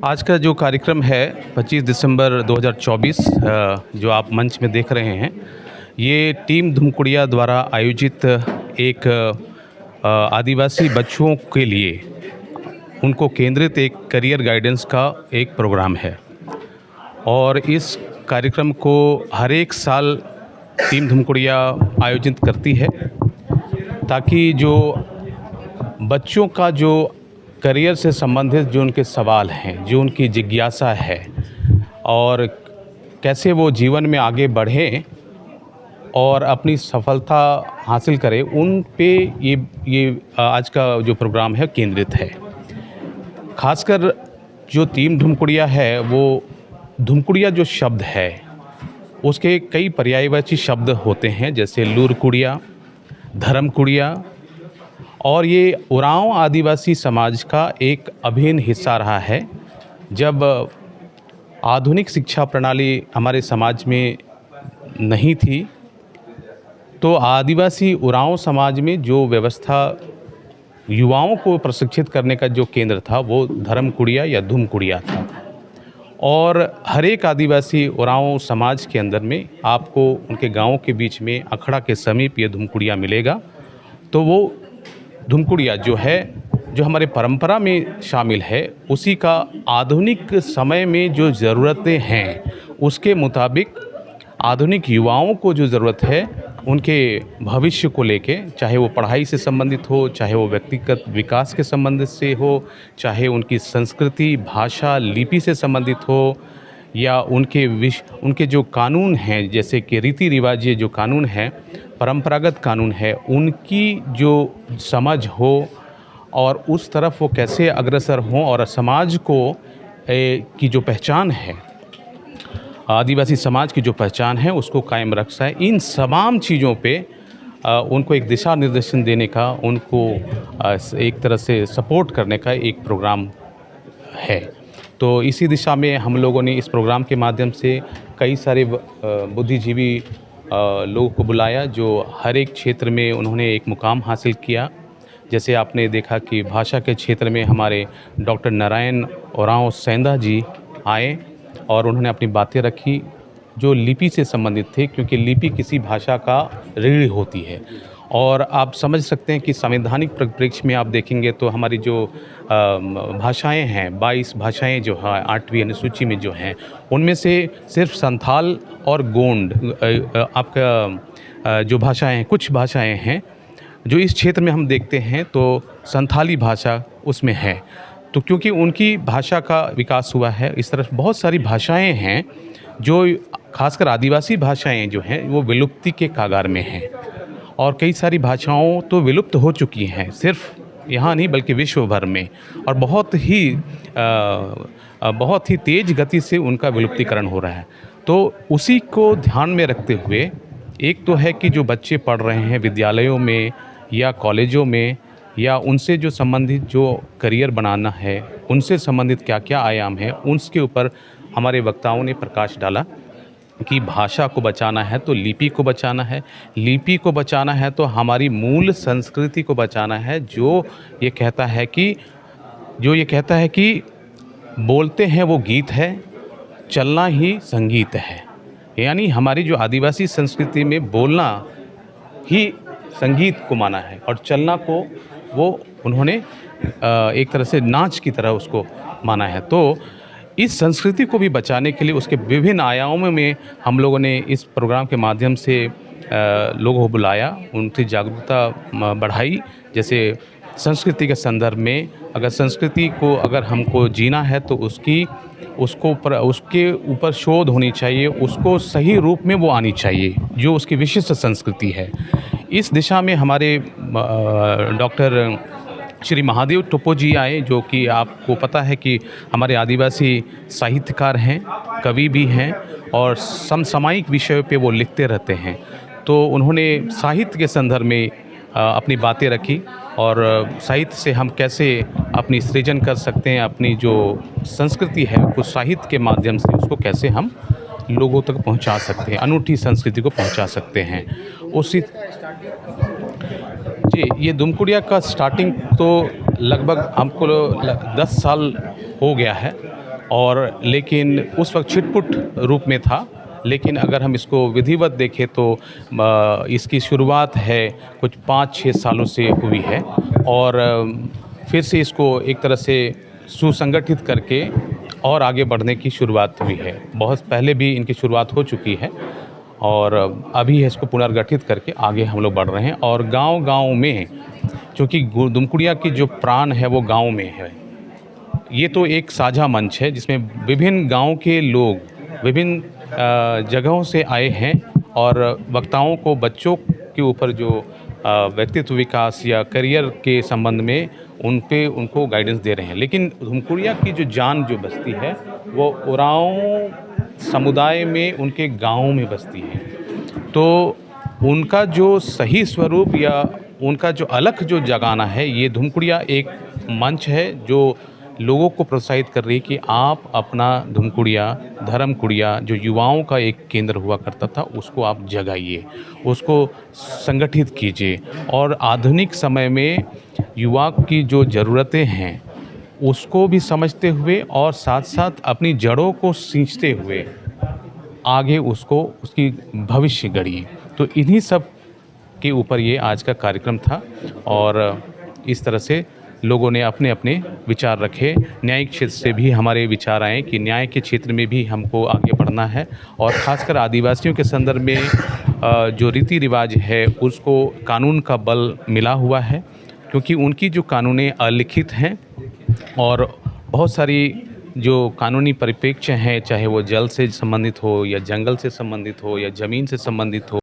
आज का जो कार्यक्रम है 25 दिसंबर 2024 जो आप मंच में देख रहे हैं, ये टीम धुमकुड़िया द्वारा आयोजित एक आदिवासी बच्चों के लिए उनको केंद्रित एक करियर गाइडेंस का एक प्रोग्राम है। और इस कार्यक्रम को हर एक साल टीम धुमकुड़िया आयोजित करती है, ताकि जो बच्चों का जो करियर से संबंधित जो उनके सवाल हैं, जो उनकी जिज्ञासा है और कैसे वो जीवन में आगे बढ़ें और अपनी सफलता हासिल करें, उन पे ये आज का जो प्रोग्राम है केंद्रित है। खासकर जो टीम धुमकुड़िया है, वो धुमकुड़िया जो शब्द है उसके कई पर्यायवाची शब्द होते हैं, जैसे लूरकुड़िया, धर्मकुड़िया, और ये उरांव आदिवासी समाज का एक अभिन्न हिस्सा रहा है। जब आधुनिक शिक्षा प्रणाली हमारे समाज में नहीं थी, तो आदिवासी उरांव समाज में जो व्यवस्था युवाओं को प्रशिक्षित करने का जो केंद्र था, वो धर्मकुड़िया या धुमकुड़िया था। और हर एक आदिवासी उरांव समाज के अंदर में आपको उनके गाँव के बीच में अखड़ा के समीप ये धुमकुड़िया मिलेगा। तो वो धुमकुड़िया जो है, जो हमारे परंपरा में शामिल है, उसी का आधुनिक समय में जो ज़रूरतें हैं उसके मुताबिक आधुनिक युवाओं को जो ज़रूरत है उनके भविष्य को लेके, चाहे वो पढ़ाई से संबंधित हो, चाहे वो व्यक्तिगत विकास के संबंधित से हो, चाहे उनकी संस्कृति, भाषा, लिपि से संबंधित हो, या उनके जो कानून हैं, जैसे कि रीति रिवाज, ये जो कानून हैं, परंपरागत कानून है, उनकी जो समझ हो और उस तरफ वो कैसे अग्रसर हों और समाज को की जो पहचान है, आदिवासी समाज की जो पहचान है, उसको कायम रख सकें। इन तमाम चीज़ों पे उनको एक दिशा निर्देशन देने का, उनको एक तरह से सपोर्ट करने का एक प्रोग्राम है। तो इसी दिशा में हम लोगों ने इस प्रोग्राम के माध्यम से कई सारे बुद्धिजीवी लोगों को बुलाया, जो हर एक क्षेत्र में उन्होंने एक मुकाम हासिल किया। जैसे आपने देखा कि भाषा के क्षेत्र में हमारे डॉक्टर नारायण ओरांव सेंधा जी आए और उन्होंने अपनी बातें रखी जो लिपि से संबंधित थे, क्योंकि लिपि किसी भाषा का रीढ़ होती है। और आप समझ सकते हैं कि संवैधानिक परिप्रेक्ष्य में आप देखेंगे तो हमारी जो भाषाएं हैं, 22 भाषाएं जो हैं 8वीं अनुसूची में जो हैं, उनमें से सिर्फ संथाल और गोंड आपका जो भाषाएं हैं, कुछ भाषाएं हैं जो इस क्षेत्र में हम देखते हैं, तो संथाली भाषा उसमें है। तो क्योंकि उनकी भाषा का विकास हुआ है, इस तरह बहुत सारी भाषाएं हैं जो खासकर आदिवासी भाषाएं जो हैं वो विलुप्ति के कगार में हैं। और कई सारी भाषाओं तो विलुप्त हो चुकी हैं, सिर्फ यहाँ नहीं बल्कि विश्व भर में, और बहुत ही तेज़ गति से उनका विलुप्तीकरण हो रहा है। तो उसी को ध्यान में रखते हुए, एक तो है कि जो बच्चे पढ़ रहे हैं विद्यालयों में या कॉलेजों में, या उनसे जो संबंधित जो करियर बनाना है, उनसे संबंधित क्या क्या आयाम है, उसके ऊपर हमारे वक्ताओं ने प्रकाश डाला कि भाषा को बचाना है तो लिपि को बचाना है, लिपि को बचाना है तो हमारी मूल संस्कृति को बचाना है, जो ये कहता है कि बोलते हैं वो गीत है, चलना ही संगीत है। यानी हमारी जो आदिवासी संस्कृति में बोलना ही संगीत को माना है और चलना को वो उन्होंने एक तरह से नाच की तरह उसको माना है। तो इस संस्कृति को भी बचाने के लिए उसके विभिन्न आयामों में हम लोगों ने इस प्रोग्राम के माध्यम से लोगों को बुलाया, उनकी जागरूकता बढ़ाई। जैसे संस्कृति के संदर्भ में, अगर संस्कृति को अगर हमको जीना है तो उसके ऊपर शोध होनी चाहिए, उसको सही रूप में वो आनी चाहिए जो उसकी विशिष्ट संस्कृति है। इस दिशा में हमारे डॉक्टर श्री महादेव टोपो जी आए, जो कि आपको पता है कि हमारे आदिवासी साहित्यकार हैं, कवि भी हैं और समसामयिक विषयों पे वो लिखते रहते हैं। तो उन्होंने साहित्य के संदर्भ में अपनी बातें रखी और साहित्य से हम कैसे अपनी सृजन कर सकते हैं, अपनी जो संस्कृति है उसको साहित्य के माध्यम से उसको कैसे हम लोगों तक पहुंचा सकते हैं, अनूठी संस्कृति को पहुंचा सकते हैं। उसी जी, ये धुमकुड़िया का स्टार्टिंग तो लगभग हमको 10 साल हो गया है। और लेकिन उस वक्त छिटपुट रूप में था। लेकिन अगर हम इसको विधिवत देखें तो इसकी शुरुआत है कुछ 5-6 सालों से हुई है और फिर से इसको एक तरह से सुसंगठित करके और आगे बढ़ने की शुरुआत हुई है। बहुत पहले भी इनकी शुरुआत हो चुकी है और अभी इसको पुनर्गठित करके आगे हम लोग बढ़ रहे हैं। और गांव-गांव में, क्योंकि दुमकुड़िया की जो प्राण है वो गांव में है, ये तो एक साझा मंच है जिसमें विभिन्न गांव के लोग विभिन्न जगहों से आए हैं और वक्ताओं को बच्चों के ऊपर जो व्यक्तित्व विकास या करियर के संबंध में उनको गाइडेंस दे रहे हैं। लेकिन धुमकुड़िया की जो जान जो बसती है वो उरांव समुदाय में, उनके गाँव में बसती है। तो उनका जो सही स्वरूप या उनका जो अलख जो जगाना है, ये धुमकुड़िया एक मंच है जो लोगों को प्रोत्साहित कर रही है कि आप अपना धुमकुड़िया, धर्मकुड़िया जो युवाओं का एक केंद्र हुआ करता था, उसको आप जगाइए, उसको संगठित कीजिए और आधुनिक समय में युवा की जो ज़रूरतें हैं उसको भी समझते हुए और साथ-साथ अपनी जड़ों को सींचते हुए आगे उसकी भविष्य गढ़िए। तो इन्हीं सब के ऊपर ये आज का कार्यक्रम था और इस तरह से लोगों ने अपने अपने विचार रखे। न्यायिक क्षेत्र से भी हमारे विचार आए कि न्याय के क्षेत्र में भी हमको आगे बढ़ना है और ख़ासकर आदिवासियों के संदर्भ में जो रीति रिवाज है उसको कानून का बल मिला हुआ है, क्योंकि उनकी जो कानूनें अलिखित हैं और बहुत सारी जो कानूनी परिप्रेक्ष्य हैं, चाहे वो जल से संबंधित हो या जंगल से संबंधित हो या ज़मीन से संबंधित हो,